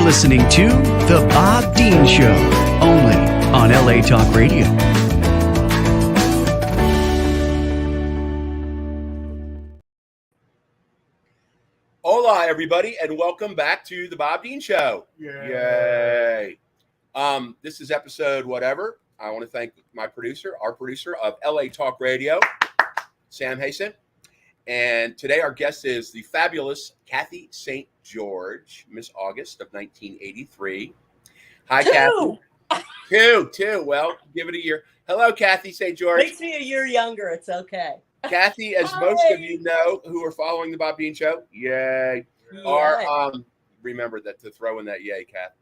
listening to The Bob Dean Show, only on LA Talk Radio. Hola, everybody, and welcome back to The Bob Dean Show. Yay. This is episode whatever. I want to thank our producer of LA Talk Radio, Sam Hasten. And today our guest is the fabulous Kathy St. George, Miss August of 1983. Hi, Kathy. Two. Well, give it a year. Hello, Kathy St. George. Makes me a year younger. It's okay. Kathy, as most of you know who are following the Bob Dean Show, are remember that to throw in that yay, Kath.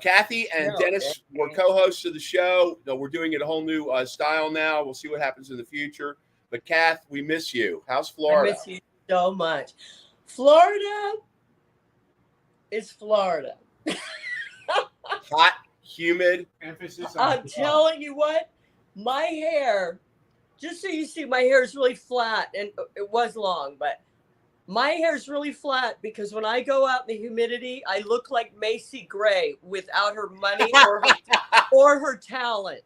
Kathy and Dennis were co-hosts of the show. We're doing it a whole new style now. We'll see what happens in the future. But Kath, we miss you. How's Florida? I miss you so much. Florida is Florida. Hot, humid. Emphasis on I'm telling you what, my hair, just so you see, my hair is really flat, and it was long, but my hair is really flat because when I go out in the humidity, I look like Macy Gray without her money or her talent.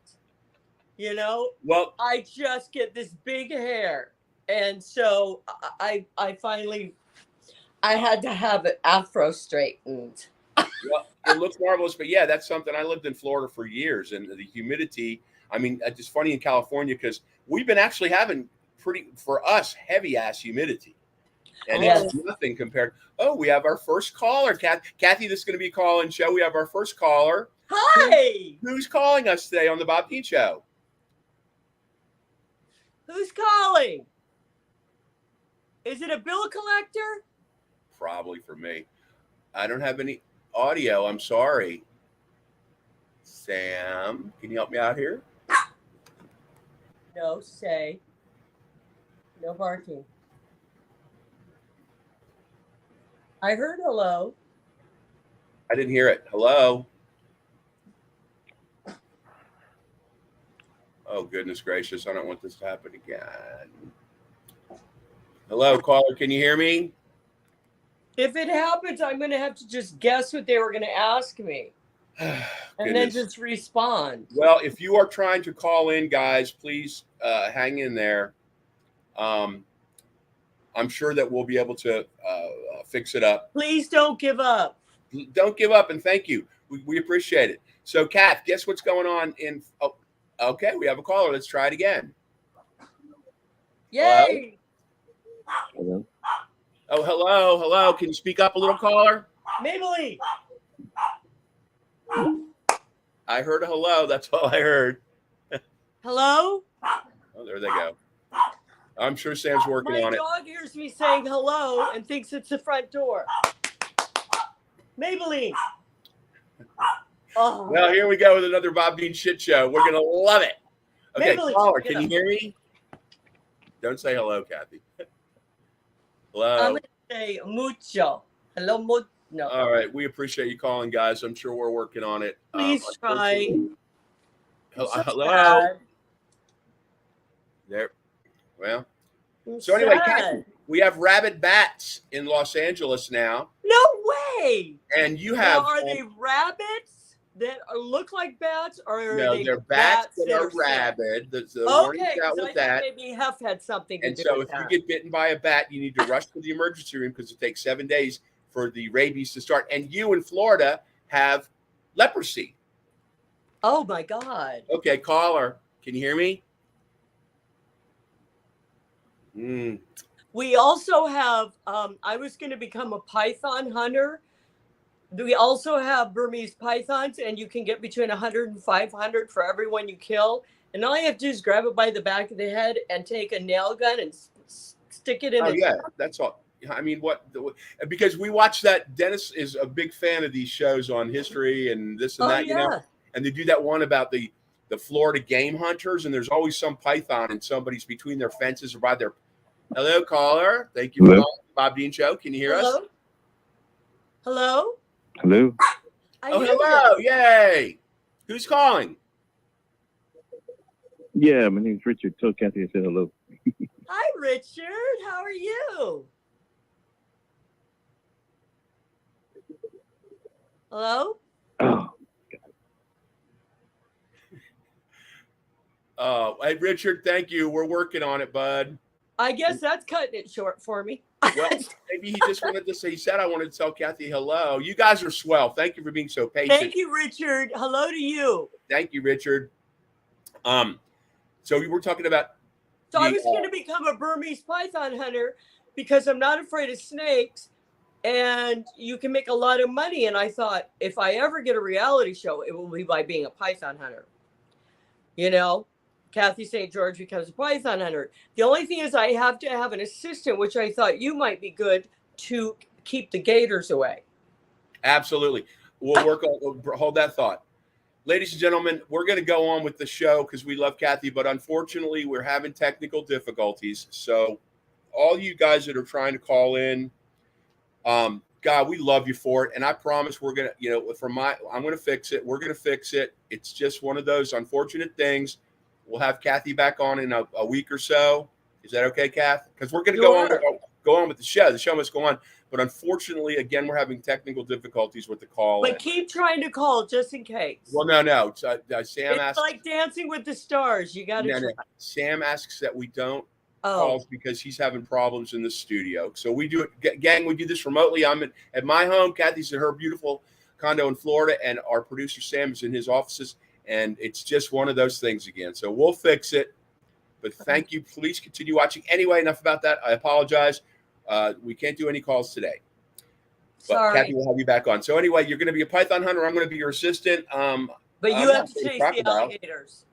You know, well, I just get this big hair. And so I finally, I had to have it afro straightened. Well, it looks marvelous, but yeah, that's something. I lived in Florida for years, and the humidity, I mean, it's funny in California because we've been actually having for us, heavy ass humidity. And it's nothing compared. Oh, we have our first caller, Kathy. This is going to be a call-in show. We have our first caller. Hi. Who's calling us today on the Bob Dean Show? Who's calling? Is it a bill collector? Probably for me. I don't have any audio. I'm sorry. Sam, can you help me out here? No, no barking. I heard hello. I didn't hear it. Hello? Oh, goodness gracious. I don't want this to happen again. Hello, caller. Can you hear me? If it happens, I'm going to have to just guess what they were going to ask me. And then just respond. Well, if you are trying to call in, guys, please hang in there. I'm sure that we'll be able to fix it up. Please don't give up. Don't give up, and thank you. We appreciate it. So, Kath, guess what's going on in... Oh, okay, we have a caller. Let's try it again. Yay! Hello? Oh, hello. Can you speak up a little, caller? Maybelline. I heard a hello. That's all I heard. Hello? Oh, there they go. I'm sure Sam's working on it. My dog hears me saying hello and thinks it's the front door. Maybelline. Oh. Well, here we go with another Bob Dean shit show. We're going to love it. Okay, Maybelline, caller, can you hear me? Don't say hello, Kathy. Hello. I'm going to say mucho. Hello, no. All right. We appreciate you calling, guys. I'm sure we're working on it. Please try. Hello. There. Well. So anyway, Kathy, we have rabid bats in Los Angeles now. No way. And you have. Now, are they rabbits that look like bats, or are they're bats that are rabid. The warning's out with that. Maybe Huff had something to do with that. And so, if you get bitten by a bat, you need to rush to the emergency room because it takes 7 days for the rabies to start. And you in Florida have leprosy. Oh my God. Okay, caller, can you hear me? We also have. I was going to become a python hunter. We also have Burmese pythons, and you can get between 100 and 500 for every one you kill. And all you have to do is grab it by the back of the head and take a nail gun and stick it in. Oh, yeah, that's all. I mean, because we watch that. Dennis is a big fan of these shows on history and this and that, you know. And they do that one about the Florida game hunters, and there's always some python and somebody's between their fences or by their. Hello, caller. Thank you for calling the Bob Dean Show. Can you hear us? Hello? Hello? Hello. Yay. Who's calling? Yeah, my name's Richard. Tell Kathy I said hello. Hi, Richard. How are you? Hello? Oh, Hey, Richard, thank you. We're working on it, bud. I guess that's cutting it short for me. Well, maybe he just wanted to say, he said, I wanted to tell Kathy hello. You guys are swell. Thank you for being so patient. Thank you, Richard. Hello to you. Thank you, Richard. So we were talking about. So I was going to become a Burmese python hunter because I'm not afraid of snakes and you can make a lot of money. And I thought if I ever get a reality show, it will be by being a python hunter. You know, Kathy St. George becomes a python hunter. The only thing is I have to have an assistant, which I thought you might be good to keep the gators away. Absolutely. We'll work on, hold that thought. Ladies and gentlemen, we're going to go on with the show because we love Kathy, but unfortunately we're having technical difficulties. So all you guys that are trying to call in, God, we love you for it. And I promise we're going to, I'm going to fix it. We're going to fix it. It's just one of those unfortunate things. We'll have Kathy back on in a week or so. Is that okay, Kath? Because we're going to go on with the show. The show must go on. But unfortunately, again, we're having technical difficulties with the call. But keep trying to call just in case. Well, no. Sam it's asks. like Dancing with the Stars. You got to try. Sam asks that we don't call because he's having problems in the studio. So we do it, gang. We do this remotely. I'm at my home. Kathy's in her beautiful condo in Florida, and our producer Sam is in his offices. And it's just one of those things again. So we'll fix it. But thank you. Please continue watching. Anyway, enough about that. I apologize. We can't do any calls today. But sorry. Kathy will have you back on. So anyway, you're going to be a python hunter. I'm going to be your assistant. But you have to chase the alligators.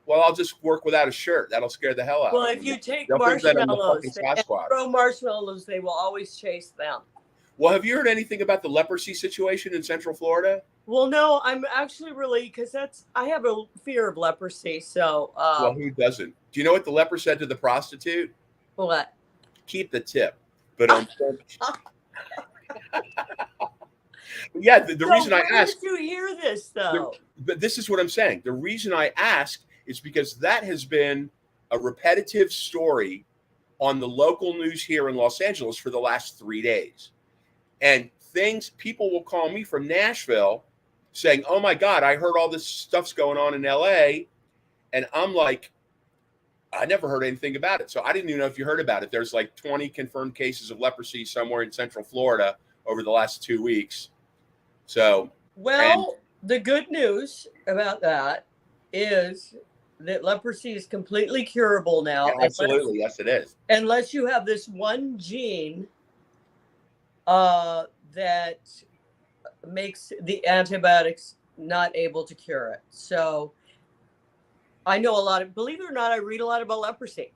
Well, I'll just work without a shirt. That'll scare the hell out of Well, them. if you take They'll think that I'm the marshmallows fucking and Sasquatch. throw marshmallows, they will always chase them. Well, have you heard anything about the leprosy situation in Central Florida? Well, no, I'm actually really, because I have a fear of leprosy. So, well, who doesn't? Do you know what the leper said to the prostitute? What? Keep the tip. But yeah, the reason I asked. Where did you hear this, though? But this is what I'm saying. The reason I asked is because that has been a repetitive story on the local news here in Los Angeles for the last 3 days. And people will call me from Nashville saying, oh my God, I heard all this stuff's going on in LA. And I'm like, I never heard anything about it. So I didn't even know if you heard about it. There's like 20 confirmed cases of leprosy somewhere in Central Florida over the last 2 weeks. So, the good news about that is that leprosy is completely curable now. Yeah, absolutely. Yes, it is. Unless you have this one gene that makes the antibiotics not able to cure it. So I know believe it or not, I read a lot about leprosy.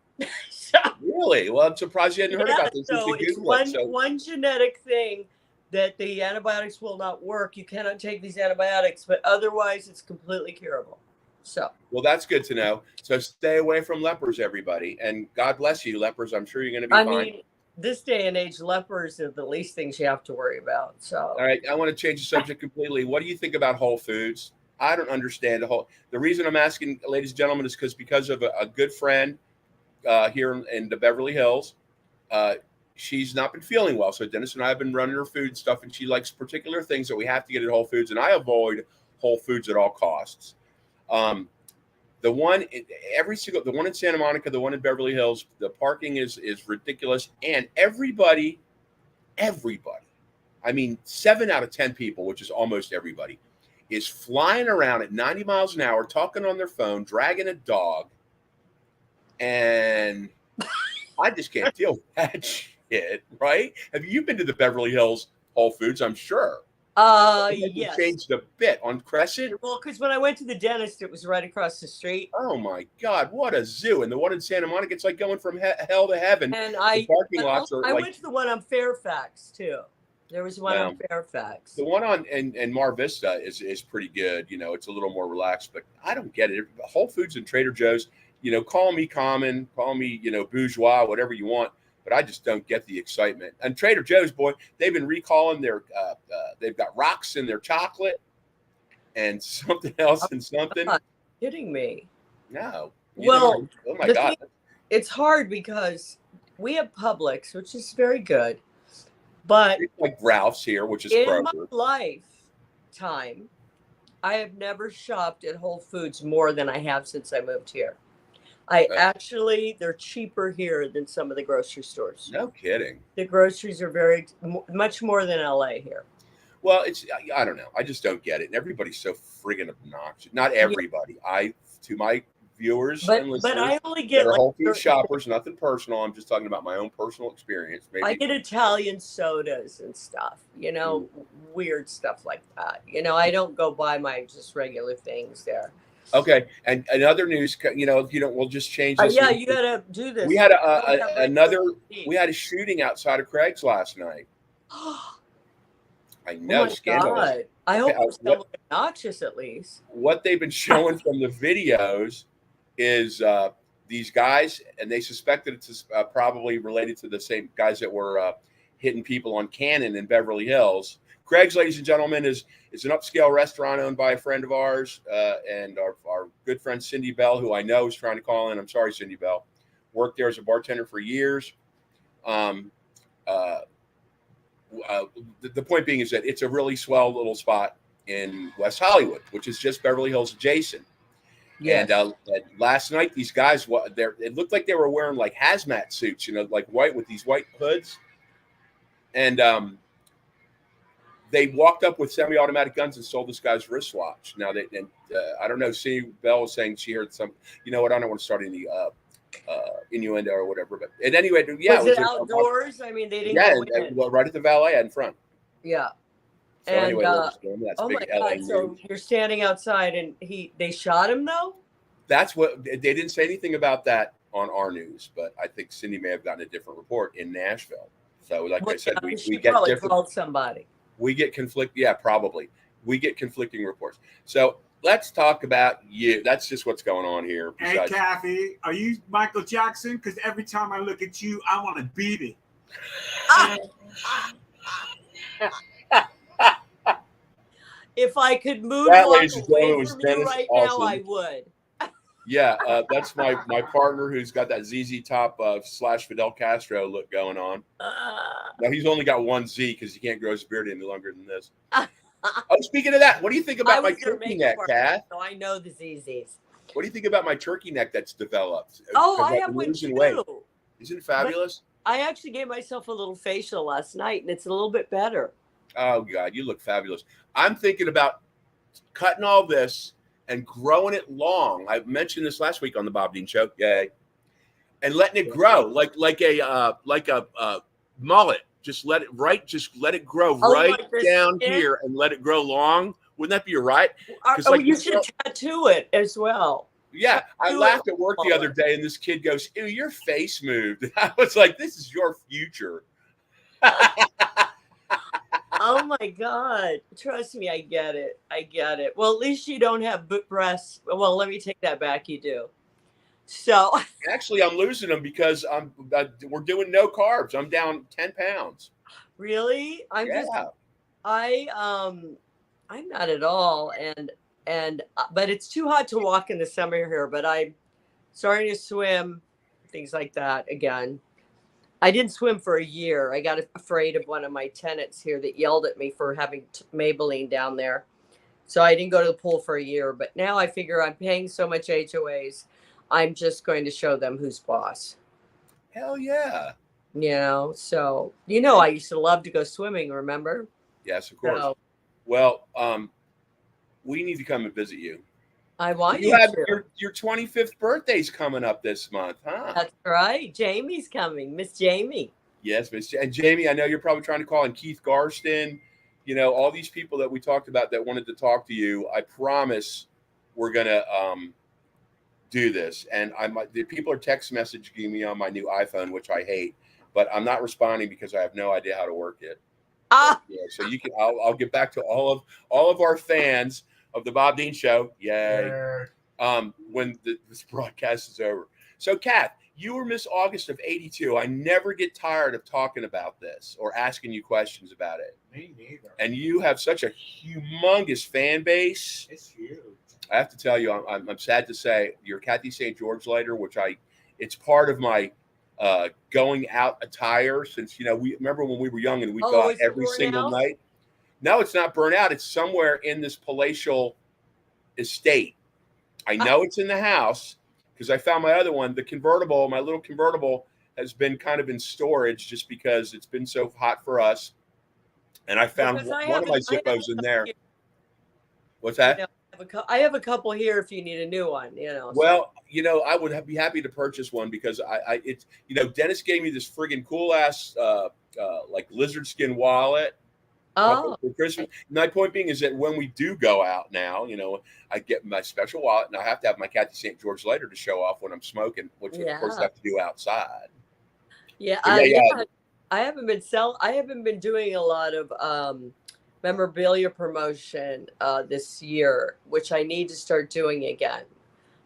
Really? Well, I'm surprised you hadn't heard about this. So it's one genetic thing that the antibiotics will not work. You cannot take these antibiotics, but otherwise it's completely curable. So, well, that's good to know. So stay away from lepers, everybody. And God bless you, lepers. I'm sure you're going to be fine. I mean, this day and age, lepers are the least things you have to worry about. So, all right, I want to change the subject completely. What do you think about Whole Foods? I don't understand the reason I'm asking, ladies and gentlemen, is because of a good friend here in the Beverly Hills. She's not been feeling well. So Dennis and I have been running her food stuff, and she likes particular things that we have to get at Whole Foods. And I avoid Whole Foods at all costs. The one in Santa Monica, the one in Beverly Hills, the parking is ridiculous. And everybody, I mean, 7 out of 10 people, which is almost everybody, is flying around at 90 miles an hour, talking on their phone, dragging a dog. And I just can't deal with that shit, right? Have you been to the Beverly Hills Whole Foods? I'm sure. Yes. Changed a bit on Crescent. Well, because when I went to the dentist, it was right across the street. Oh my God, what a zoo! And the one in Santa Monica, it's like going from hell to heaven. And the parking lots are. I went to the one on Fairfax too. There was one on Fairfax. The one on in Mar Vista is pretty good. You know, it's a little more relaxed, but I don't get it. Whole Foods and Trader Joe's. You know, call me common, call me bourgeois, whatever you want. But I just don't get the excitement. And Trader Joe's, boy, they've been recalling their, they've got rocks in their chocolate and something else and something. Not kidding me? No. Well, oh my God. It's hard because we have Publix, which is very good. But it's like Ralph's here, which is in Kroger. my life, time, I have never shopped at Whole Foods more than I have since I moved here. They're cheaper here than some of the grocery stores. No kidding. The groceries are much more than LA here. Well, I don't know. I just don't get it. And everybody's so friggin' obnoxious. Not everybody. To my viewers and listeners but I only get that are Whole Foods shoppers, nothing personal. I'm just talking about my own personal experience. Maybe I get Italian sodas and stuff, weird stuff like that. I don't go buy my just regular things there. Okay, and another news, if you don't, we'll just change this. Yeah, you gotta do this. We had we had a shooting outside of Craig's last night. I know, scandalous. God. I hope it's still obnoxious at least. What they've been showing from the videos is these guys, and they suspected it's probably related to the same guys that were hitting people on Cannon in Beverly Hills. Craig's, ladies and gentlemen, is an upscale restaurant owned by a friend of ours and our good friend Cindy Bell, who I know is trying to call in. I'm sorry, Cindy Bell. Worked there as a bartender for years. The point being is that it's a really swell little spot in West Hollywood, which is just Beverly Hills adjacent. Yes. And last night, these guys, it looked like they were wearing like hazmat suits, like white with these white hoods. And they walked up with semi-automatic guns and stole this guy's wristwatch. Now, I don't know, Cindy Bell was saying she heard some, I don't want to start any innuendo or whatever. But at any rate, yeah. Was it outdoors? I mean, they didn't go in. Well, right at the valet in front. Yeah. So anyway, oh my God! So you're standing outside, and they shot him though. That's what they didn't say anything about that on our news, but I think Cindy may have gotten a different report in Nashville. So, like I said, we get different. Called somebody. We get probably. We get conflicting reports. So let's talk about you. That's just what's going on here. Hey, Kathy, are you Michael Jackson? Because every time I look at you, I want to beat it. If I could moonwalk away from you right now, I would. Yeah, that's my partner who's got that ZZ Top / Fidel Castro look going on. Now, he's only got one Z because he can't grow his beard any longer than this. Speaking of that, what do you think about my turkey neck, Kath? So I know the ZZs. What do you think about my turkey neck that's developed? I have one too. Weight. Isn't it fabulous? But I actually gave myself a little facial last night, and it's a little bit better. Oh, God, you look fabulous. I'm thinking about cutting all this and growing it long. I mentioned this last week on the Bob Dean Show. Yay. And letting it grow like a mullet. Just let it grow down here and let it grow long. Wouldn't that be right? You should tattoo it as well. Yeah, I laughed at work the other day, and this kid goes, "Ew, your face moved." I was like, "This is your future." Oh my God. Trust me, I get it. Well, at least you don't have breasts. Well, let me take that back. You do. So actually, I'm losing them because we're doing no carbs. I'm down 10 pounds. Really? I'm not at all. But it's too hot to walk in the summer here, but I'm starting to swim, things like that again. I didn't swim for a year. I got afraid of one of my tenants here that yelled at me for having Maybelline down there. So I didn't go to the pool for a year. But now I figure I'm paying so much HOAs, I'm just going to show them who's boss. Hell yeah. So, I used to love to go swimming, remember? Yes, of course. So, well, we need to come and visit you. I want you have your 25th birthday's coming up this month, huh? That's right. Jamie's coming. Miss Jamie. Yes, and Jamie, I know you're probably trying to call in Keith Garston, all these people that we talked about that wanted to talk to you. I promise we're going to do this. And the people are text messaging me on my new iPhone, which I hate, but I'm not responding because I have no idea how to work it. So you can, I'll get back to all of our fans of the Bob Dean Show. Yay. When this broadcast is over. So, Kath, you were Miss August of 82. I never get tired of talking about this or asking you questions about it. Me neither. And you have such a humongous fan base. It's huge. I have to tell you, I'm sad to say you're Kathy St. George later, which it's part of my going out attire since, we remember when we were young and we'd go out every single night. No, it's not burnt out. It's somewhere in this palatial estate. I know it's in the house because I found my other one. The convertible, my little convertible, has been kind of in storage just because it's been so hot for us. And I found Because one of my Zippos in there. What's that? You know, I have a couple here if you need a new one. Well, I would be happy to purchase one because it's Dennis gave me this friggin' cool ass like lizard skin wallet. Oh, For Christmas. My point being is that when we do go out now, I get my special wallet, and I have to have my Kathy St. George lighter to show off when I'm smoking, which of course I have to do outside. yeah. Yeah. I haven't been doing a lot of memorabilia promotion this year, which I need to start doing again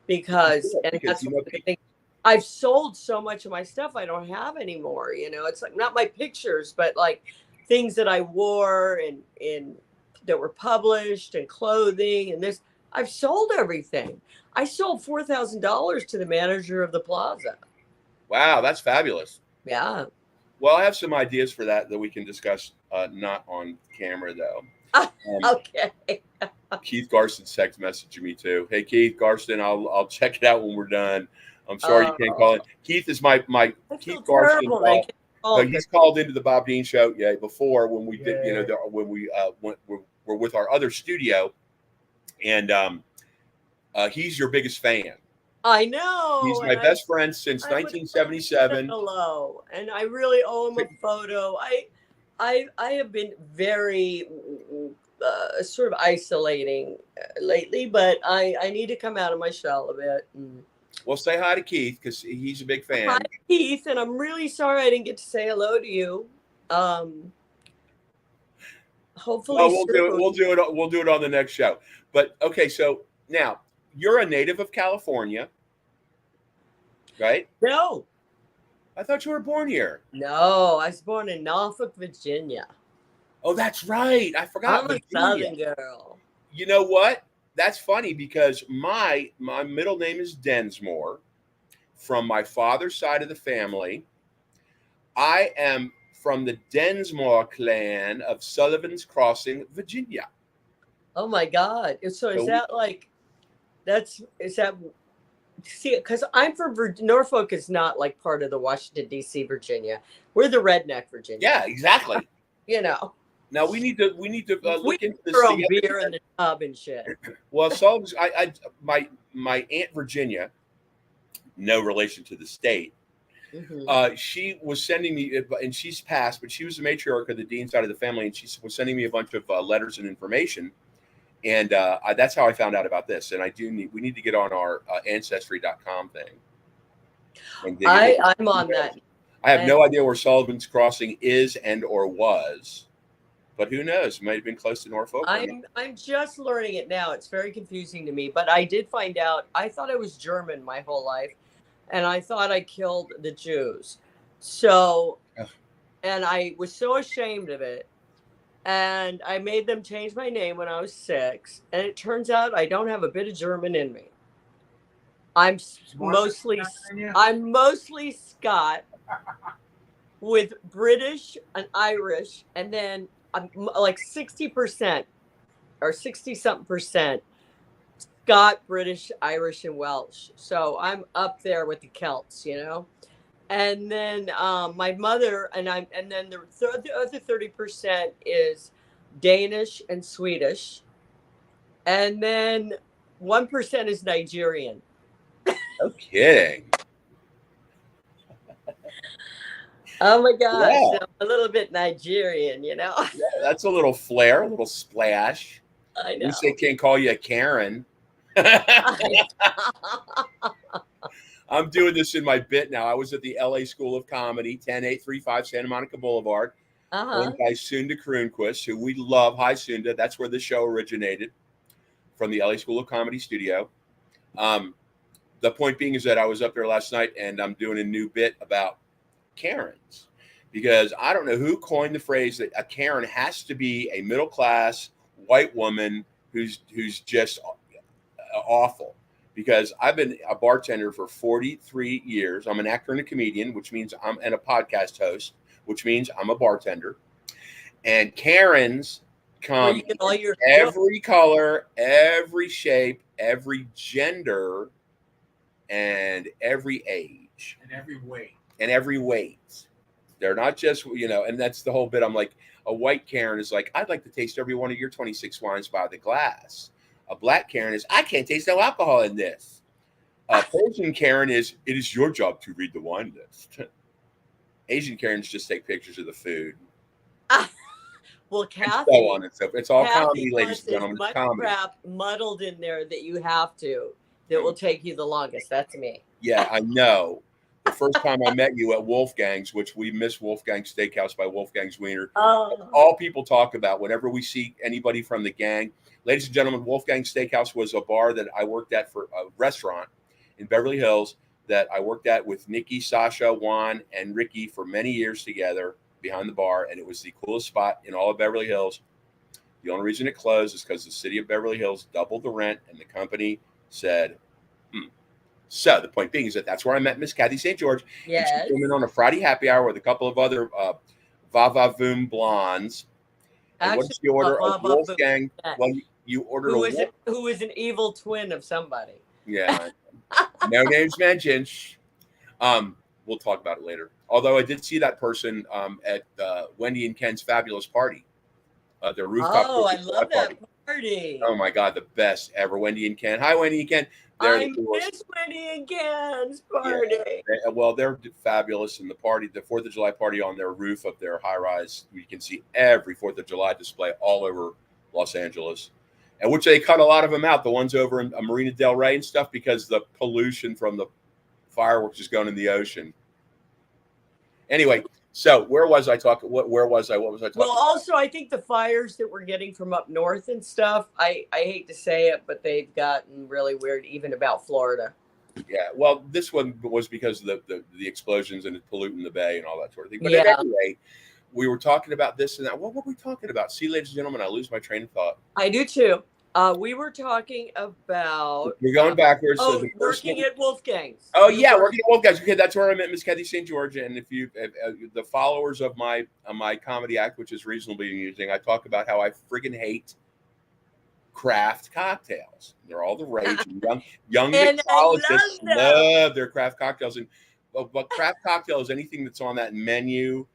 because that's one of the things. I've sold so much of my stuff I don't have anymore. It's like not my pictures, but like things that I wore and that were published and clothing and this. I've sold everything. I sold $4,000 to the manager of the plaza. Wow, that's fabulous. Yeah. Well, I have some ideas for that we can discuss, not on camera though. Okay. Keith Garston text messaging me too. Hey Keith Garston, I'll check it out when we're done. I'm sorry you can't call it. Keith is my Keith Garston. He's called into the Bob Dean Show before when we did when we were with our other studio, and he's your biggest fan. I know. He's my best friend since 1977. Hello, and I really owe him a photo. I have been very sort of isolating lately, but I need to come out of my shell a bit. Well, say hi to Keith because he's a big fan. Hi, Keith, and I'm really sorry I didn't get to say hello to you. Hopefully, we'll do it on the next show. But okay, so now you're a native of California, right? No, I thought you were born here. No, I was born in Norfolk, Virginia. Oh, that's right. I forgot. I'm a Southern girl. You know what? That's funny because my middle name is Densmore. From my father's side of the family, I am from the Densmore clan of Sullivan's Crossing, Virginia. Oh my God! So is that like? See, because I'm from Norfolk is not like part of the Washington D.C. Virginia. We're the redneck Virginia. Yeah, exactly. Now we need to look into this together. Beer in the tub and shit. Well, so my Aunt Virginia, no relation to the state. Mm-hmm. She was sending me, and she's passed, but she was the matriarch of the Dean side of the family, and she was sending me a bunch of letters and information, and that's how I found out about this. And we need to get on our ancestry.com thing. I'm on that. I have no idea where Sullivan's Crossing is and or was. But who knows? It might have been close to Norfolk. I'm just learning it now. It's very confusing to me. But I did find out. I thought I was German my whole life. And I thought I killed the Jews. So, and I was so ashamed of it. And I made them change my name when I was 6. And it turns out I don't have a bit of German in me. I'm mostly Scot with British and Irish. And then I'm like 60% or 60-something% Scot, British, Irish, and Welsh. So I'm up there with the Celts, And then my mother and then the other 30% is Danish and Swedish, and then 1% is Nigerian. No kidding. Oh my gosh, yeah. I'm a little bit Nigerian, Yeah, that's a little flair, a little splash. I know. At least they can't call you a Karen. I'm doing this in my bit now. I was at the LA School of Comedy, 10835 Santa Monica Boulevard, owned by Sunda Kroonquist, who we love. Hi, Sunda. That's where the show originated, from the LA School of Comedy studio. The point being is that I was up there last night, and I'm doing a new bit about Karens, because I don't know who coined the phrase that a Karen has to be a middle-class white woman who's just awful. Because I've been a bartender for 43 years. I'm an actor and a comedian, which means and a podcast host, which means I'm a bartender. And Karens Where come you get all your every color, every shape, every gender, and every age. And every weight. And every weight. They're not just, and that's the whole bit. I'm like, a white Karen is like, I'd like to taste every one of your 26 wines by the glass. A black Karen is, I can't taste no alcohol in this. A Persian Karen is, it is your job to read the wine list. Asian Karens just take pictures of the food. Well, Kathy, So on and so forth. It's all Kathy comedy, ladies wants and gentlemen. as much It's comedy. crap muddled in there that you have to, that will take you the longest. That's me. Yeah, I know. The first time I met you at Wolfgang's, which we miss Wolfgang's Steakhouse by Wolfgang's Wiener, Oh, all people talk about whenever we see anybody from the gang. Ladies and gentlemen, Wolfgang's Steakhouse was a bar that I worked at, for a restaurant in Beverly Hills that I worked at with Nikki, Sasha, Juan, and Ricky for many years together behind the bar. And it was the coolest spot in all of Beverly Hills. The only reason it closed is because the city of Beverly Hills doubled the rent, and the company said, So the point being is that's where I met Miss Kathy St. George. yes. And she came in on a Friday happy hour with a couple of other Va-Va-Voom blondes. And what did she order? A Va-Va-Voom. Wolfgang. Well, you ordered Who is an evil twin of somebody. Yeah. No names mentioned. We'll talk about it later. Although I did see that person at Wendy and Ken's fabulous party. Their rooftop. Oh, I Christmas love party. that party. Oh my God, the best ever. Wendy and Ken. Hi, Wendy and Ken. I miss Wendy and Ken's party. Well, they're fabulous in the party, the 4th of July party on their roof of their high rise. You can see every 4th of July display all over Los Angeles, and which they cut a lot of them out. The ones over in Marina Del Rey and stuff, because the pollution from the fireworks is going in the ocean. Anyway, so where was I talking? Where was I? What was I talking Well, about? also, I think the fires that we're getting from up north and stuff, I hate to say it, but they've gotten really weird, even about Florida. Yeah, well, this one was because of the explosions and polluting the bay and all that sort of thing. But Yeah. anyway, we were talking about this and that. What were we talking about? See, ladies and gentlemen, I lose my train of thought. I do too. We were talking about We're going backwards. So the first working one- at Wolfgang's. Oh yeah, working at Wolfgang's. Okay, that's where I met Miss Kathy St. George. And if you, the followers of my comedy act, which is reasonably amusing, I talk about how I friggin' hate craft cocktails. They're all the rage. young And I mixologists love them. love their craft cocktails. And but craft cocktail is anything that's on that menu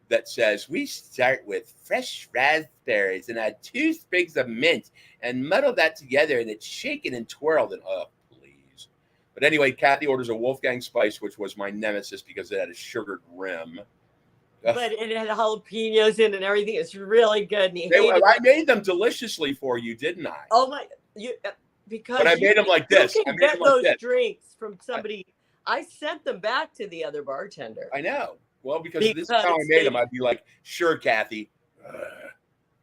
that says we start with fresh raspberries and add 2 sprigs of mint and muddle that together, and it's shaken and twirled. And please. But anyway, Kathy orders a Wolfgang Spice, which was my nemesis because it had a sugared rim. But it had jalapenos in and everything. It's really good. And I made them deliciously for you, didn't I? Oh my! Because But I made them like this. You I can made get them like those this. drinks from somebody. I sent them back to the other bartender. I know. Well, because this is how I made them. I'd be like, sure, Kathy.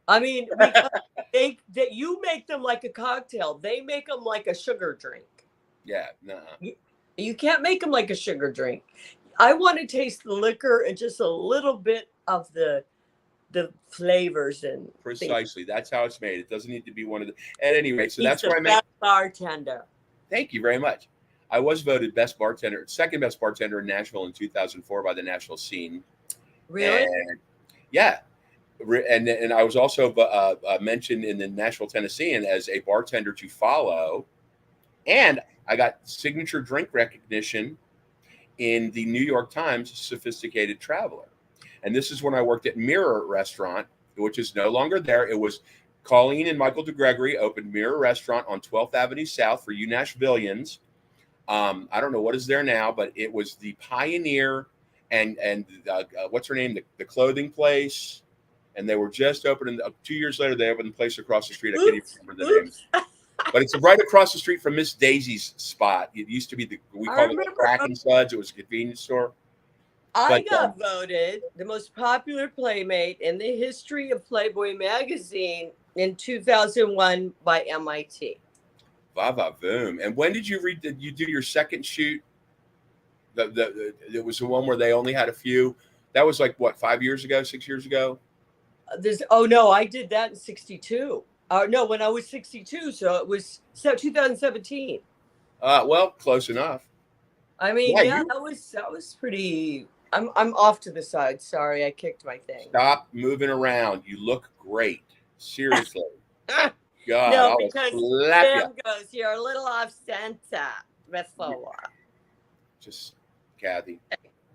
I mean, because that you make them like a cocktail. They make them like a sugar drink. Yeah, no. You can't make them like a sugar drink. I want to taste the liquor and just a little bit of the flavors and Precisely. That's how it's made. It doesn't need to be one of the. At any rate, so He's that's the where I made. best bartender. Thank you very much. I was voted second best bartender in Nashville in 2004 by the National Scene. Really? And, yeah. And I was also mentioned in the Nashville Tennessean as a bartender to follow. And I got signature drink recognition in the New York Times Sophisticated Traveler. And this is when I worked at Mirror Restaurant, which is no longer there. It was Colleen and Michael DeGregory opened Mirror Restaurant on 12th Avenue South for you Nashvillians. I don't know what is there now, but it was the pioneer and what's her name? The clothing place. And they were just opening. 2 years later, they opened the place across the street. I can't even remember the name. But it's right across the street from Miss Daisy's spot. It used to be we called it the Crack and Suds. It was a convenience store. I got voted the most popular playmate in the history of Playboy magazine in 2001 by MIT. Va-Va-Voom. And when did you do your second shoot? It was the one where they only had a few. That was like what, 5 years ago, 6 years ago? I did that in 62. No, when I was 62, so it was 2017. Well, close enough. I mean, that was pretty. I'm off to the side. Sorry, I kicked my thing. Stop moving around. You look great. Seriously. God, No, I'll because slap you. Sam goes, "You're a little off center before." Just Kathy.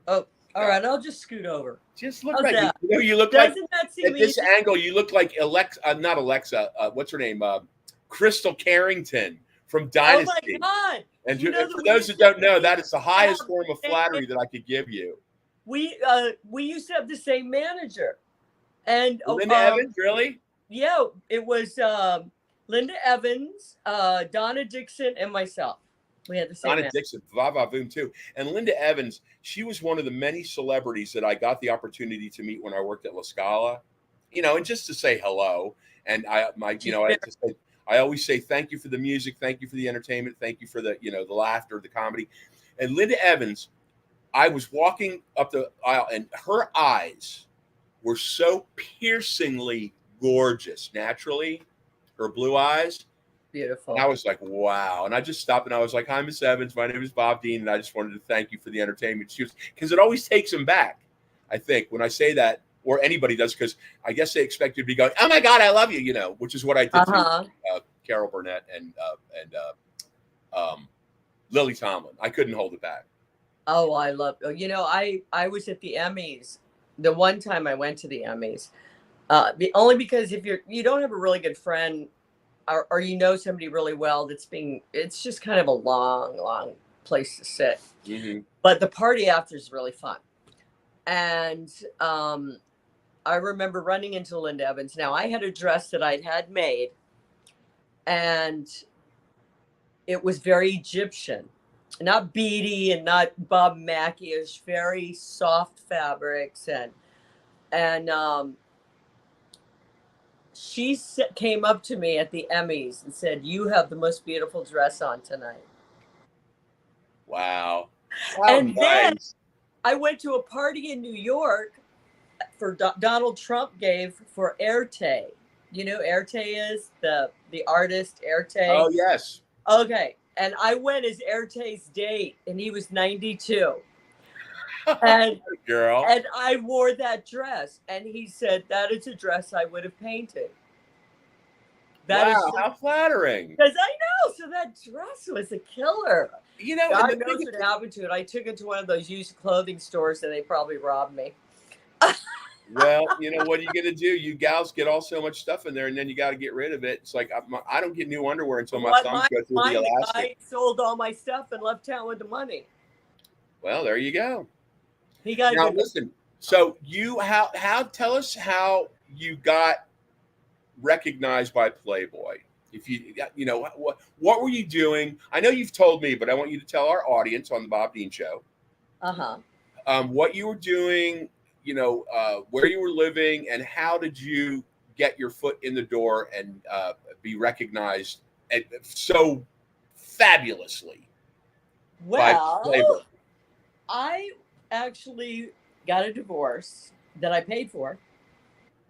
Oh, all right. I'll just scoot over. Just look How's right. that? You look like Doesn't that seem at this easy? angle. You look like not Alexa. What's her name? Crystal Carrington from Dynasty. Oh my God! And You know for that those we that don't used to know, be- that is the highest form of flattery that I could give you. We used to have the same manager, and Linda Evans, really? yeah, it was Linda Evans, Donna Dixon, and myself. We had the same Donna manager. Dixon, Vava Voom too. And Linda Evans, she was one of the many celebrities that I got the opportunity to meet when I worked at La Scala, and just to say hello. And I always say thank you for the music, thank you for the entertainment, thank you for the laughter, the comedy. And Linda Evans, I was walking up the aisle and her eyes were so piercingly gorgeous naturally, her blue eyes. Beautiful. And I was like, wow. And I just stopped and I was like, hi, Miss Evans. My name is Bob Dean. And I just wanted to thank you for the entertainment. Because it always takes them back, I think, when I say that, or anybody does, because I guess they expect you to be going, oh my God, I love you, which is what I did to Carol Burnett and Lily Tomlin. I couldn't hold it back. Oh, I love. I was at the Emmys. The one time I went to the Emmys, only because if you don't have a really good friend, or somebody really well, it's just kind of a long place to sit. Mm-hmm. But the party after is really fun, and I remember running into Linda Evans. Now I had a dress that I'd had made, and it was very Egyptian. Not beady and not Bob Mackie-ish, very soft fabrics, and she came up to me at the Emmys and said, "You have the most beautiful dress on tonight." Wow. And nice. Then I went to a party in New York for Donald Trump gave for Erte. You know who Erte is? The artist Erte. Oh yes. Okay. And I went as Erte's date, and he was 92. And girl. And I wore that dress, and he said, "That is a dress I would have painted." Wow, how flattering! Because I know, so that dress was a killer. God knows what happened to it. I took it to one of those used clothing stores, and they probably robbed me. Well, what are you gonna do? You gals get all so much stuff in there, and then you got to get rid of it. It's like I don't get new underwear until my thumbs go through the elastic. I sold all my stuff and left town with the money. Well, there you go. He got now. Listen, so how tell us how you got recognized by Playboy? If what were you doing? I know you've told me, but I want you to tell our audience on the Bob Dean Show. What you were doing. Where you were living, and how did you get your foot in the door and be recognized so fabulously? Well, I actually got a divorce that I paid for,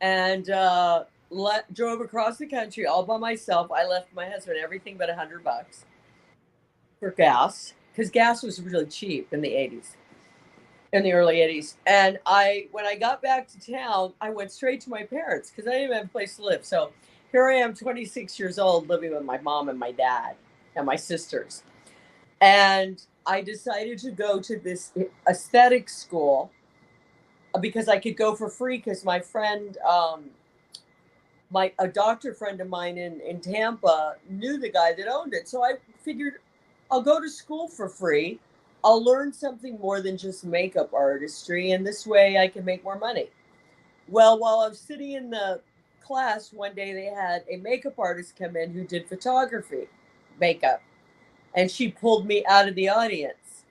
and drove across the country all by myself. I left my husband everything but $100 for gas, because gas was really cheap in the 80s. In the early 80s. And when I got back to town, I went straight to my parents because I didn't have a place to live. So here I am, 26 years old, living with my mom and my dad and my sisters. And I decided to go to this aesthetic school because I could go for free, because my friend, a doctor friend of mine in Tampa knew the guy that owned it. So I figured I'll go to school for free. I'll learn something more than just makeup artistry, and this way I can make more money. Well, while I was sitting in the class, one day they had a makeup artist come in who did photography, makeup, and she pulled me out of the audience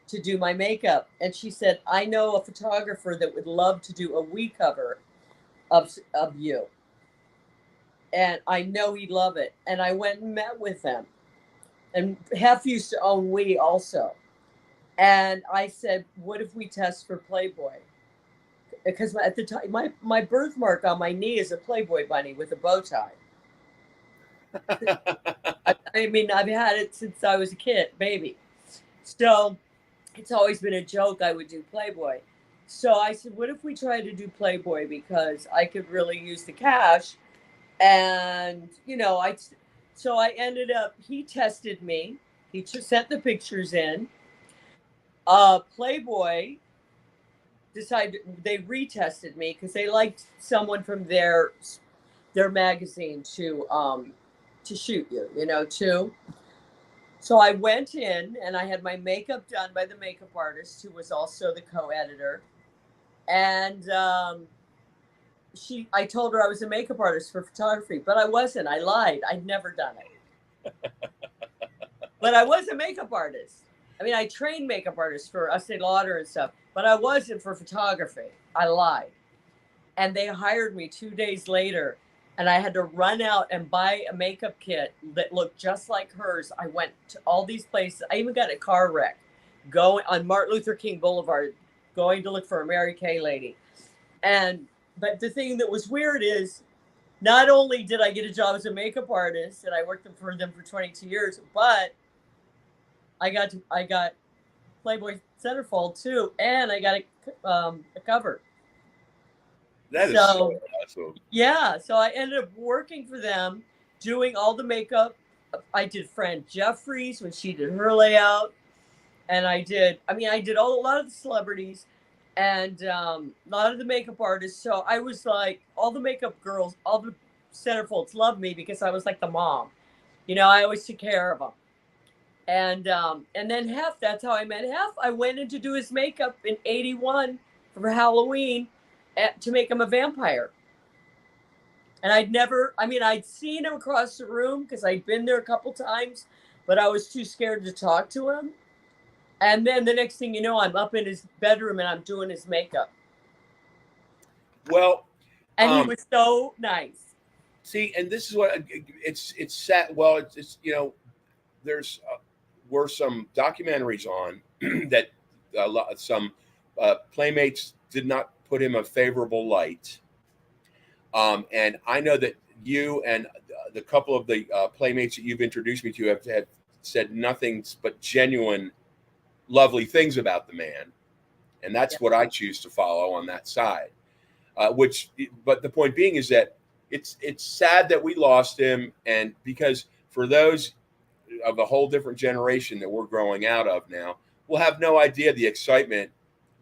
to do my makeup. And she said, "I know a photographer that would love to do a We cover of you, and I know he'd love it." And I went and met with them. And Hef used to own We also. And I said, "What if we test for Playboy?" Because at the time, my birthmark on my knee is a Playboy bunny with a bow tie. I mean, I've had it since I was a baby. So it's always been a joke I would do Playboy. So I said, what if we try to do Playboy, because I could really use the cash. And, so I ended up, he tested me. He just sent the pictures in. Playboy decided, they retested me because they liked someone from their magazine to shoot you, too. So I went in and I had my makeup done by the makeup artist, who was also the co-editor. And I told her I was a makeup artist for photography, but I wasn't. I lied. I'd never done it. But I was a makeup artist. I mean, I trained makeup artists for Estee Lauder and stuff, but I wasn't for photography. I lied. And they hired me 2 days later, and I had to run out and buy a makeup kit that looked just like hers. I went to all these places. I even got in a car wreck going on Martin Luther King Boulevard, going to look for a Mary Kay lady. But the thing that was weird is, not only did I get a job as a makeup artist, and I worked for them for 22 years, but I got Playboy centerfold too, and I got a cover. That is so awesome. Yeah, so I ended up working for them, doing all the makeup. I did Fran Jeffries when she did her layout, and I did a lot of the celebrities, and a lot of the makeup artists. So I was like, all the makeup girls, all the centerfolds loved me because I was like the mom. I always took care of them. And then Hef, that's how I met Hef. I went in to do his makeup in '81 for Halloween to make him a vampire. And I'd seen him across the room because I'd been there a couple times, but I was too scared to talk to him. And then the next thing you know, I'm up in his bedroom and I'm doing his makeup. Well, and he was so nice. See, and this is what it's sad. Well, it's there's were some documentaries on that some playmates did not put him a favorable light. And I know that you and the couple of the playmates that you've introduced me to have said nothing but genuine, lovely things about the man. And that's what I choose to follow on that side. But the point being is that it's sad that we lost him. And because for those of a whole different generation that we're growing out of now, we'll have no idea the excitement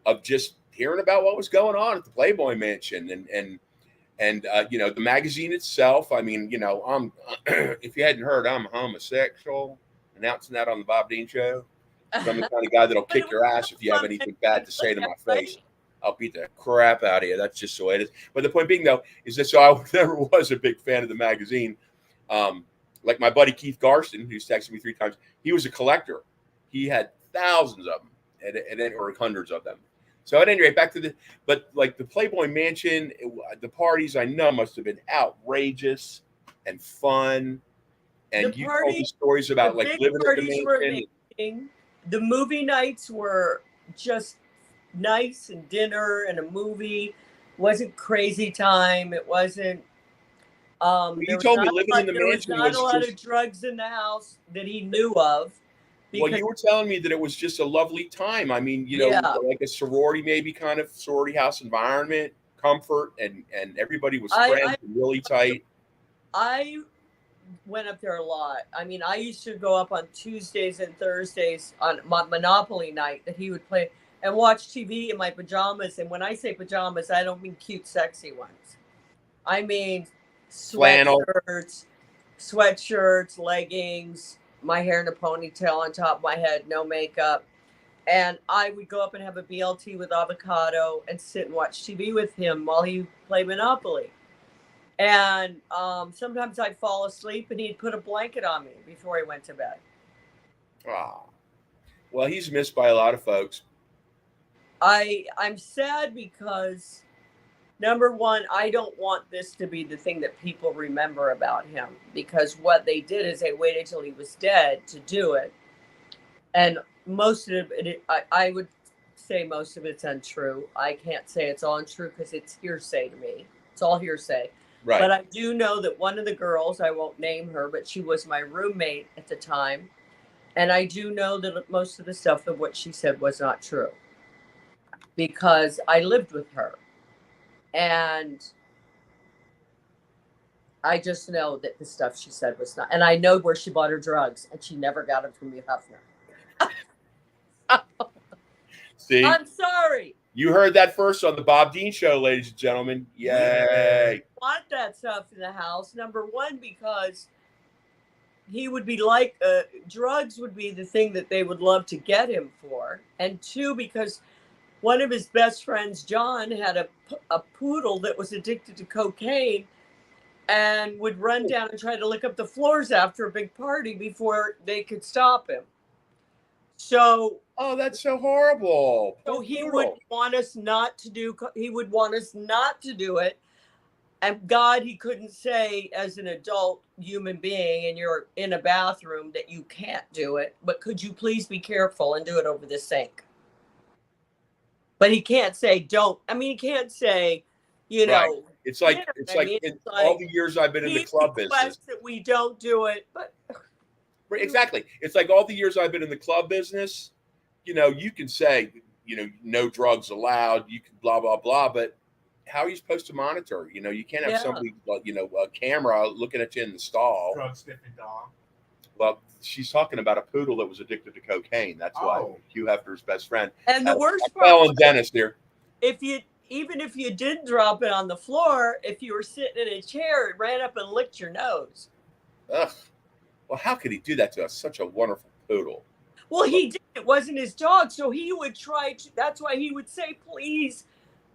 of just hearing about what was going on at the Playboy Mansion and the magazine itself. I mean, I'm if you hadn't heard, I'm homosexual, announcing that on the Bob Dean Show. I'm the kind of guy that'll kick your ass if you have anything bad to say to my face. I'll beat the crap out of you. That's just the way it is. But the point being, though, is that so I never was a big fan of the magazine. Like my buddy Keith Garston, who's texted me 3 times, he was a collector. He had thousands of them, or hundreds of them. So at any rate, back to but like the Playboy Mansion, the parties I know must have been outrageous and fun. And you told me stories about like living at the mansion. The movie nights were just nice, and dinner and a movie. Wasn't crazy time. It wasn't. You told me living in the mansion was not a lot of drugs in the house that he knew of. Well, you were telling me that it was just a lovely time. I mean, like a sorority, maybe kind of sorority house environment, comfort, and everybody was friends and really tight. I went up there a lot. I mean, I used to go up on Tuesdays and Thursdays on Monopoly night that he would play and watch TV in my pajamas. And when I say pajamas, I don't mean cute, sexy ones. I mean sweatshirts, leggings, my hair in a ponytail on top of my head, no makeup. And I would go up and have a BLT with avocado and sit and watch TV with him while he played Monopoly. And sometimes I'd fall asleep and he'd put a blanket on me before he went to bed. Ah, well, he's missed by a lot of folks. I'm sad because, number one, I don't want this to be the thing that people remember about him, because what they did is they waited till he was dead to do it. And most of it, I would say most of it's untrue. I can't say it's all untrue because it's hearsay to me. It's all hearsay. Right. But I do know that one of the girls, I won't name her, but she was my roommate at the time. And I do know that most of the stuff of what she said was not true. because I lived with her. And I just know that the stuff she said was not, and I know where she bought her drugs, and she never got them from Hugh Hefner. See, I'm sorry. you heard that first on the Bob Dean Show, ladies and gentlemen. Yay! I want that stuff in the house. Number one, because he would be like, drugs would be the thing that they would love to get him for, and two, because one of his best friends, John, had a poodle that was addicted to cocaine and would run down and try to lick up the floors after a big party before they could stop him. So, oh, that's so horrible. So he would want us not to do. He would want us not to do it. And God, he couldn't say as an adult human being, and you're in a bathroom, that you can't do it. But could you please be careful and do it over the sink? But he can't say don't. I mean, he can't say, you know. Right. It's like all the years I've been in the club business that we don't do it, but exactly. It's like all the years I've been in the club business. You know, you can say, you know, no drugs allowed. You can blah blah blah, but how are you supposed to monitor? You know, you can't have somebody, you know, a camera looking at you in the stall. Drug sniffing dog. Well, she's talking about a poodle that was addicted to cocaine. That's why Hugh Hefner's best friend. And the worst part, well, and Dennis here. Even if you did drop it on the floor, if you were sitting in a chair, it ran up and licked your nose. Ugh. Well, how could he do that to us? Such a wonderful poodle. Well, he did. It wasn't his dog, so he would try to. That's why he would say, "Please,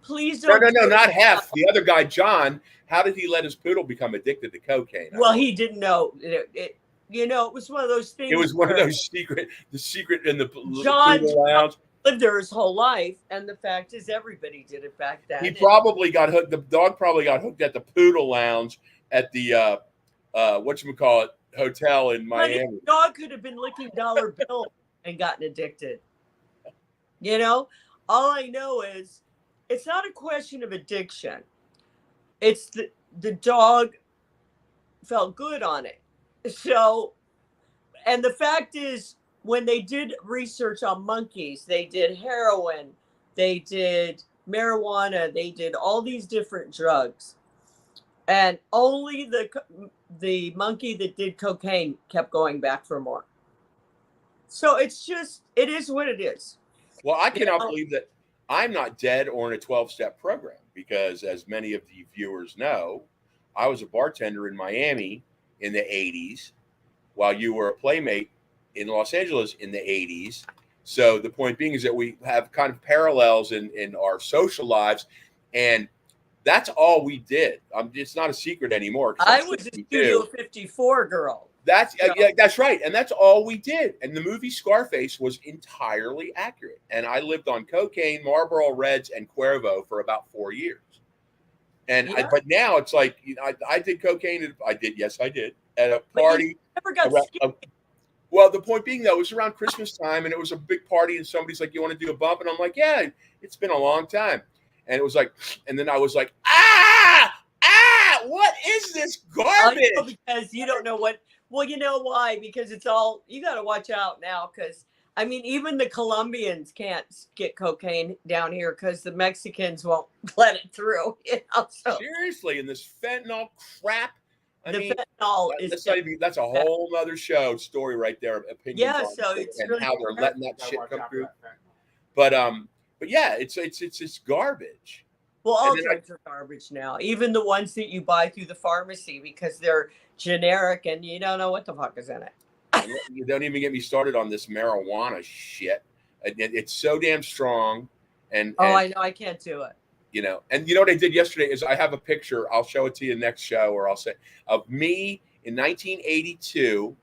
please don't." No, not Hef. The other guy, John. How did he let his poodle become addicted to cocaine? Well, he didn't know. You know, it was one of those things. It was one of those the secret in the John poodle lounge. Lived there his whole life, and the fact is, everybody did it back then. He probably got hooked. The dog probably got hooked at the poodle lounge at the whatchamacallit hotel in Miami. The dog could have been licking dollar bills and gotten addicted. You know, all I know is it's not a question of addiction. It's the dog felt good on it. So, and the fact is, when they did research on monkeys, they did heroin, they did marijuana, they did all these different drugs. And only the monkey that did cocaine kept going back for more. So it is what it is. Well, I cannot believe that I'm not dead or in a 12-step program because, as many of the viewers know, I was a bartender in Miami in the 80s while you were a playmate in Los Angeles in the 80s. So the point being is that we have kind of parallels in our social lives, and that's all we did. It's not a secret anymore. I was a Studio 54 girl. That's right, and that's all we did. And the movie Scarface was entirely accurate. And I lived on cocaine, Marlboro Reds, and Cuervo for about 4 years. And but now it's like I did cocaine. I did at a party. Never got well, the point being, though, it was around Christmas time, and it was a big party, and somebody's like, "You want to do a bump?" And I'm like, "Yeah, it's been a long time." And it was like, and then I was like, what is this garbage? Because you don't know what. Well, you know why? Because it's all, you got to watch out now. Because I mean, even the Colombians can't get cocaine down here because the Mexicans won't let it through. You know, so. Seriously, and this fentanyl crap. Fentanyl that's a whole other story right there. Opinions yeah, so it's and really how they're letting that shit come through. But yeah, it's garbage. Well, all drugs are garbage now, even the ones that you buy through the pharmacy because they're generic and you don't know what the fuck is in it. You don't even get me started on this marijuana shit. It's so damn strong. And I know I can't do it. You know, and you know what I did yesterday is I have a picture. I'll show it to you next show, or I'll say of me in 1982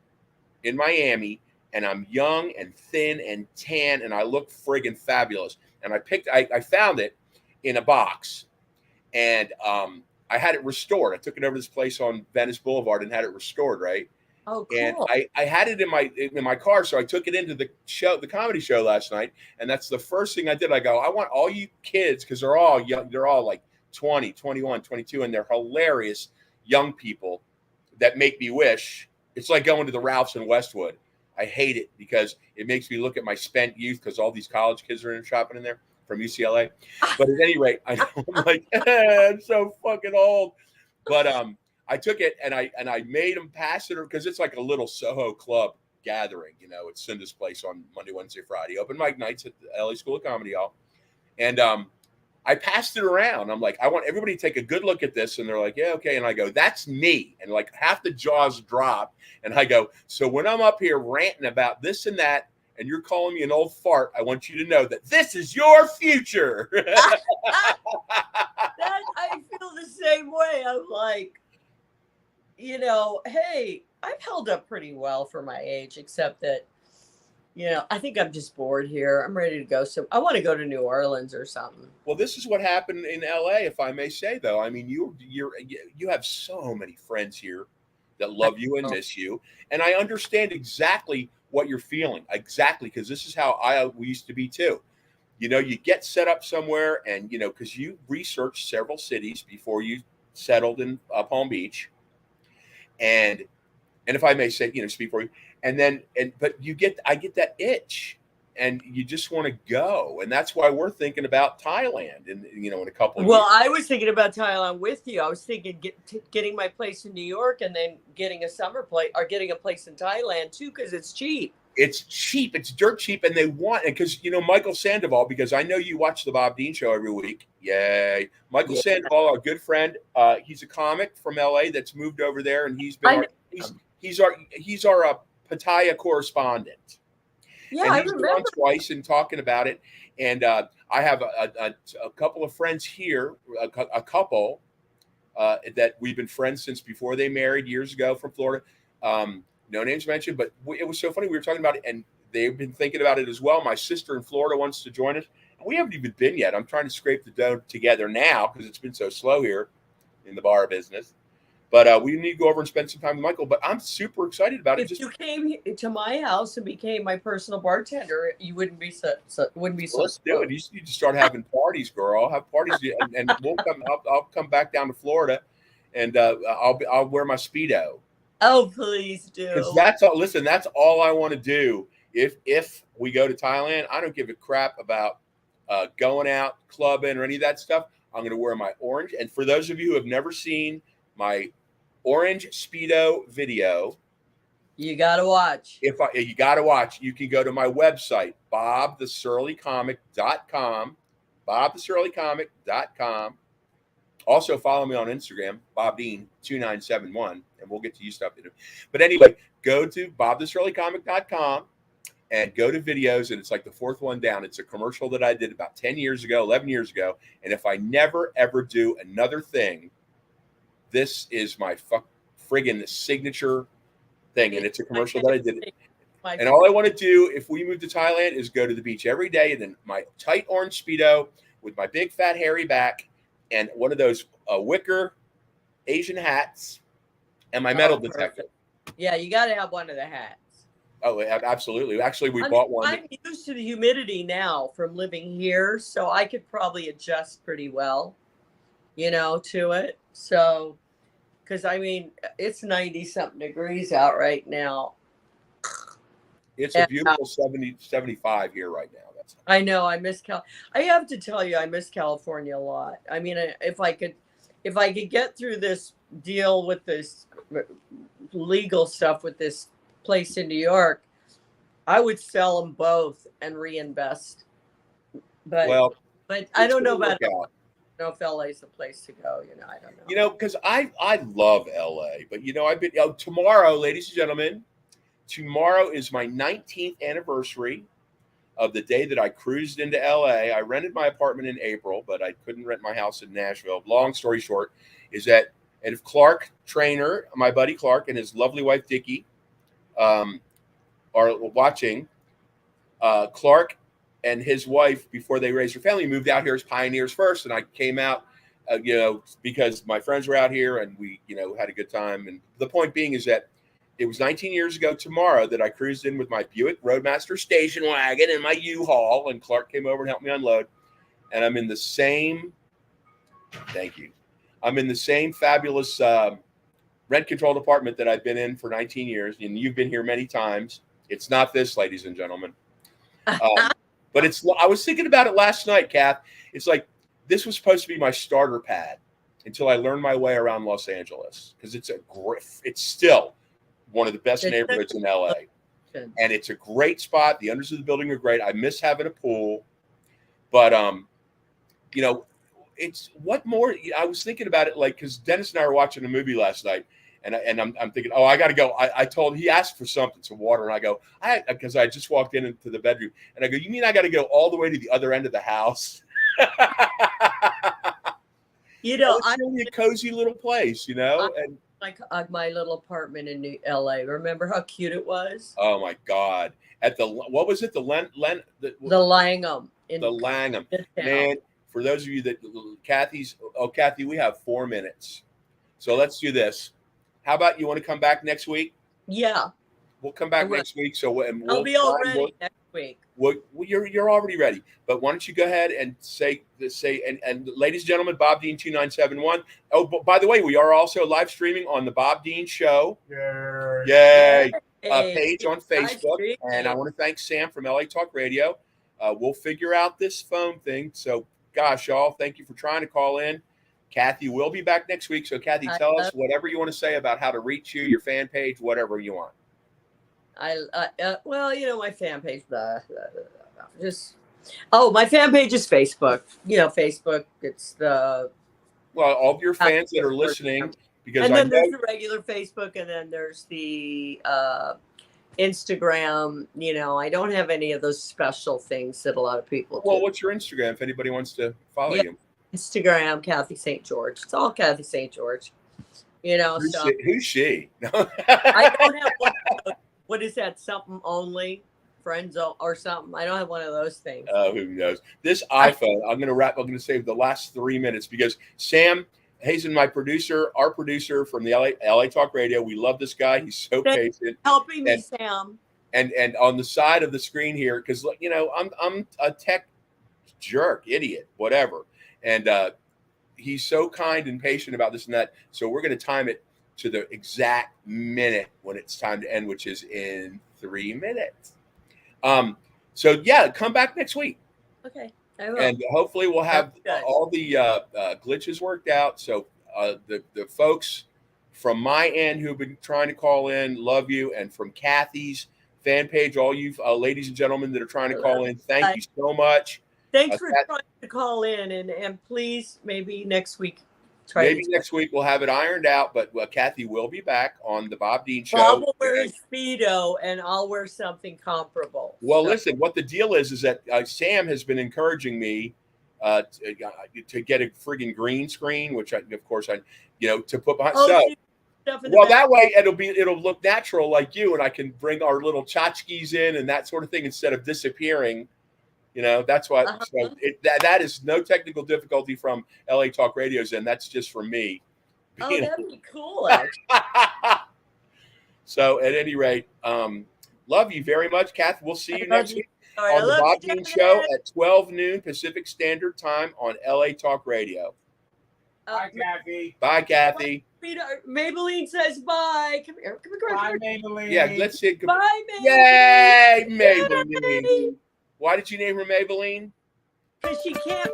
in Miami, and I'm young and thin and tan, and I look friggin' fabulous. And I found it in a box, and I had it restored. I took it over to this place on Venice Boulevard and had it restored, right? Oh, cool. And I had it in my car, so I took it into the comedy show last night, and that's the first thing I did. I go, I want all you kids, because they're all young, they're all like 20, 21, 22, and they're hilarious young people that make me wish. It's like going to the Ralphs in Westwood. I hate it because it makes me look at my spent youth because all these college kids are shopping in there. from UCLA. But at any rate, I'm like, I'm so fucking old. But I took it and I made them pass it because it's like a little Soho club gathering, you know, at Cinda's place on Monday, Wednesday, Friday, open mic nights at the LA School of Comedy Hall. And I passed it around. I'm like, I want everybody to take a good look at this. And they're like, yeah, okay. And I go, that's me. And like half the jaws drop. And I go, so when I'm up here ranting about this and that, and you're calling me an old fart, I want you to know that this is your future. That I feel the same way. I'm like, you know, hey, I've held up pretty well for my age, except that, you know, I think I'm just bored here. I'm ready to go. So I want to go to New Orleans or something. Well, this is what happened in LA, if I may say, though. I mean, you have so many friends here that love you and miss you, and I understand exactly what you're feeling, exactly, because this is how we used to be too. You know, you get set up somewhere, and you know, because you researched several cities before you settled in Palm Beach, and if I may say, you know, speak for you. But I get that itch, and you just want to go, and that's why we're thinking about Thailand, and you know, in a couple of Well, years. I was thinking about Thailand with you. I was thinking getting my place in New York and then getting a summer place or getting a place in Thailand too, because it's cheap. It's cheap, it's dirt cheap, and they want it because you know Michael Sandoval. Because I know you watch the Bob Dean Show every week. Yay, Michael Sandoval, our good friend. He's a comic from LA that's moved over there, and he's been he's our Pattaya correspondent. Yeah, and I he's remember been on twice and talking about it. And I have a couple of friends here, a couple that we've been friends since before they married years ago from Florida. No names mentioned, but it was so funny. We were talking about it, and they've been thinking about it as well. My sister in Florida wants to join us. We haven't even been yet. I'm trying to scrape the dough together now because it's been so slow here in the bar business. But we need to go over and spend some time with Michael. But I'm super excited about it. if you came to my house and became my personal bartender, you wouldn't be so Let's do it. You need to start having parties, girl. I'll have parties, and we'll come. I'll come back down to Florida, and I'll wear my Speedo. Oh, please do. Because that's all. Listen, that's all I want to do. If we go to Thailand, I don't give a crap about going out clubbing or any of that stuff. I'm going to wear my orange. And for those of you who have never seen my orange Speedo video, you gotta watch. You gotta watch. You can go to my website, bobthesurlycomic.com, bobthesurlycomic.com. Also follow me on Instagram, bobdean2971, and we'll get to you stuff to do. But anyway, go to bobthesurlycomic.com and go to videos, and it's like the fourth one down. It's a commercial that I did about 10 years ago, 11 years ago. And if I never, ever do another thing, this is my friggin' signature thing. And it's a commercial that I did. And all I want to do if we move to Thailand is go to the beach every day, and then my tight orange Speedo with my big fat hairy back and one of those wicker Asian hats and my metal detector. Yeah, you got to have one of the hats. Oh, absolutely. Actually, we bought one. I'm used to the humidity now from living here, so I could probably adjust pretty well, you know, to it. So, because I mean, it's 90-something degrees out right now. It's a beautiful 75 here right now. I know. I have to tell you, I miss California a lot. I mean, if I could get through this deal with this legal stuff with this place in New York, I would sell them both and reinvest. But I don't know about. I don't know if LA is the place to go. You know, I don't know. You know, because I love LA, but you know, I've been tomorrow, ladies and gentlemen. Tomorrow is my 19th anniversary of the day that I cruised into LA. I rented my apartment in April, but I couldn't rent my house in Nashville. Long story short is that, and if Clark Trainer, my buddy Clark, and his lovely wife Dickie are watching, Clark and his wife, before they raised their family, moved out here as pioneers first. And I came out, you know, because my friends were out here and we, you know, had a good time. And the point being is that it was 19 years ago tomorrow that I cruised in with my Buick Roadmaster station wagon and my U-Haul, and Clark came over and helped me unload. And I'm in the same, thank you. I'm in the same fabulous rent-controlled apartment that I've been in for 19 years, and you've been here many times. It's not this, ladies and gentlemen. But I was thinking about it last night, Kath. It's like this was supposed to be my starter pad until I learned my way around Los Angeles because it's still one of the best neighborhoods in LA. And it's a great spot. The unders of the building are great. I miss having a pool. But, you know, it's what more I was thinking about it, like, because Dennis and I were watching a movie last night. And I'm thinking, I got to go. I told he asked for something, some water, and I go, because I just walked into the bedroom, and I go, you mean I got to go all the way to the other end of the house? You know, it's really a cozy little place, you know. And like my little apartment in LA. Remember how cute it was? oh my God! At what was it? The Langham. The Langham. Man, for those of you that Kathy, we have 4 minutes, so let's do this. How about you want to come back next week? Yeah. We'll come back next week. So I'll be all ready next week. Well, you're already ready. But why don't you go ahead and say and ladies and gentlemen, Bob Dean 2971. Oh, by the way, we are also live streaming on the Bob Dean Show. Yay! Page on Facebook, and I want to thank Sam from LA Talk Radio. We'll figure out this phone thing. So, gosh, y'all, thank you for trying to call in. Kathy will be back next week. So, Kathy, tell us whatever you want to say about how to reach you, your fan page, whatever you want. Well, you know, my fan page, my fan page is Facebook. You know, Facebook. It's the all of your fans that are listening, because and then there's the regular Facebook, and then there's the Instagram. You know, I don't have any of those special things that a lot of people do. Well, what's your Instagram if anybody wants to follow you? Instagram, Kathy St. George. It's all Kathy St. George. You know, who's she? I don't have one. What is that? Something only, friends or something? I don't have one of those things. Oh, who knows? This iPhone. I'm going to save the last 3 minutes because Sam Hazen, our producer from the LA Talk Radio. We love this guy. He's so patient. Helping me, Sam. And on the side of the screen here, because you know I'm a tech jerk, idiot, whatever. And he's so kind and patient about this and that. So we're going to time it to the exact minute when it's time to end, which is in 3 minutes. So yeah, come back next week. Okay. I will. And hopefully we'll have all the glitches worked out. So the folks from my end who've been trying to call in, love you. And from Kathy's fan page, all you ladies and gentlemen that are trying to call in, thank you so much. Thanks for trying to call in, and please, maybe next week. Next week we'll have it ironed out, but Kathy will be back on the Bob Dean Show. Bob will wear his Speedo, and I'll wear something comparable. Well, listen, what the deal is that Sam has been encouraging me to get a friggin' green screen, which of course I to put behind. That way it'll look natural like you, and I can bring our little tchotchkes in and that sort of thing instead of disappearing. You know, that's why that is no technical difficulty from LA Talk Radio's end. That's just for me. Oh, that'd be cool. So at any rate, love you very much, Kath. We'll see you next week on the Bob Dean Show at 12 noon Pacific Standard Time on LA Talk Radio. Bye, Kathy. Bye, Kathy. Maybelline says bye. Come here. Bye, Maybelline. Yeah, let's say goodbye. Bye, Maybelline. Yay, Maybelline. Why did you name her Maybelline? Because she can't.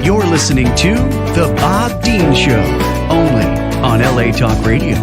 You're listening to The Bob Dean Show, only on LA Talk Radio.